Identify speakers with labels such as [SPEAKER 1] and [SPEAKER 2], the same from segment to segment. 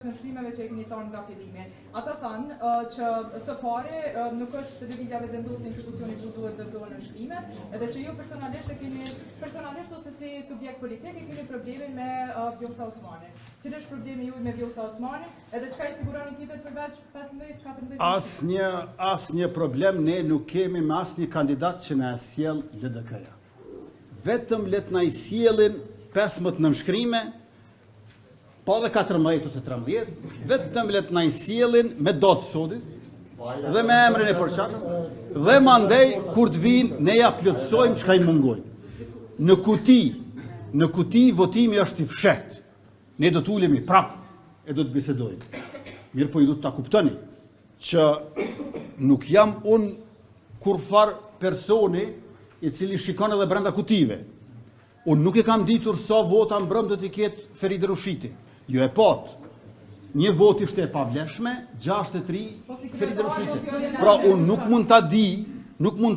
[SPEAKER 1] në shkrimeve që e keni thënë nga fillimi. Ata thanë që së pari nuk është televizja vendosë institucioni që duhet dorëzohen në shkrime, edhe që ju personalisht ose si subjekt politik e keni problemin me Vjosa Osmani. Cili është problemi juaj me Vjosa Osmani, edhe çka i siguroni tjetër përveç 15-14?
[SPEAKER 2] Asnjë problem ne nuk kemi me asnjë kandidat që na sjell LDK-ja. Vetëm let na i sjellin 15 nënshkrime, po dhe 14 ose 13, vetëm let na i sjellin me dot sodit dhe me emrin e përçartur dhe mandej kur të vinë ne ja plotësojmë çka i mungojnë. Në kuti votimi është i fshehtë. Ne do të ulemi prapë e do të bisedojmë. Mirë po i du të ta kuptoni që nuk jam unë kurfar personi i cili shikon edhe brenda kutive. Unë nuk e kam ditur sa vota mbrëm do t'i ketë Feridë Rushiti. Jo e pot. Një vot ishte e pavlefshme, 63 Feridë Rushiti. Pra unë nuk mund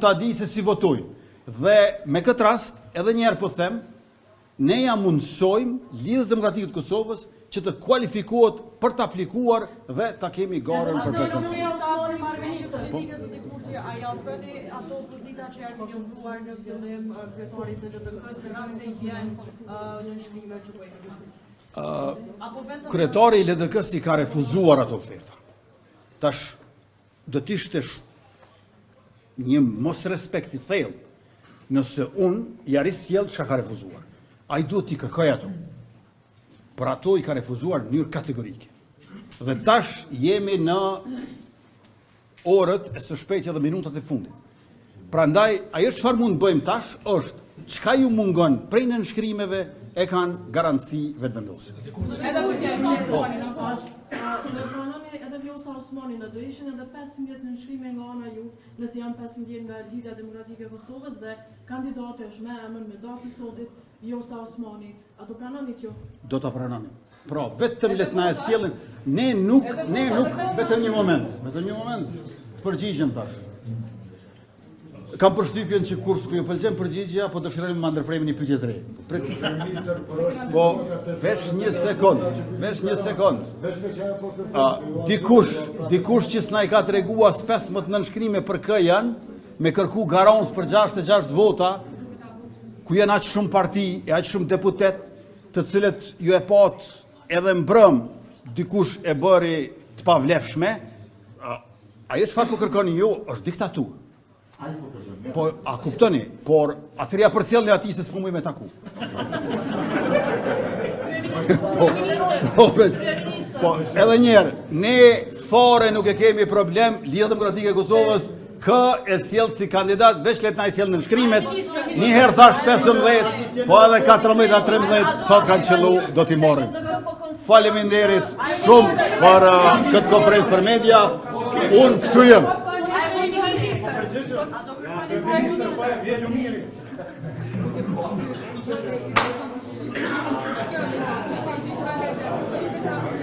[SPEAKER 2] ta di se si votojnë. Dhe me këtë rast, edhe njerë po them, ne ja mundsojmë Lidhjes Demokratike të Kosovës që të kualifikohet për të aplikuar dhe ta kemi garën për
[SPEAKER 3] a ja ofroni ato pozita që janë njoftuar në fillim kryetarit të LDK-s në rast se vjen në shkrime që po i
[SPEAKER 2] kryetari i LDK-s i ka refuzuar ato oferta. Tash do të ishte një mos respekt i thellë nëse unë ja risjell çka ka refuzuar. Ai duhet t'i kërkoj ato. Por ato i ka refuzuar në mënyrë kategorike. Dhe tash jemi në orët e së shpejtja dhe minutat e fundit. Prandaj, ajo çfarë mund bëjmë tash është çka ju mungon prej nënshkrimeve e kanë garanci vetëvendose.
[SPEAKER 4] Edhe Vjosa Osmani do ishin edhe 15 nënshkrime nga ana ju, nëse janë 15 nga Lidhja Demokratike e Kosovës dhe kandidati është me emër me datë sodit Vjosa Osmani. A do pranoni kjo?
[SPEAKER 2] Do ta pranoni. Pra, vetëm let na e sjellin, ne nuk, vetëm një moment, përgjigjem tash. Kam përshtypjen që kur s'po ju pëlqen përgjigjja, po dëshirojmë ma ndërprejmë një pyetje të re. Po, veç një sekond. Dikush që s'na i ka tregua as 15 nënshkrime për kë janë, me kërku garans për 66 vota, ku janë aq shumë parti e aq shumë deputet, të cilët ju e pat edhe mbrëm dikush e bëri të pavlefshme, ajo çfarë po kërkoni ju është diktaturë. Po, a kuptoni, por atëria përcjellni ati se s'po muj me taku. Po, edhe njerë, ne fare nuk e kemi problem, Lidhja Demokratike e Kosovës, kë e sjell si kandidat, veç let na i sjell në shkrimet, një herë thash 15, po edhe 14-13, sot kanë qëllu, do t'i morrim. Faleminderit shumë për këtë konferencë për media, unë këtu jem.
[SPEAKER 1] Thank you.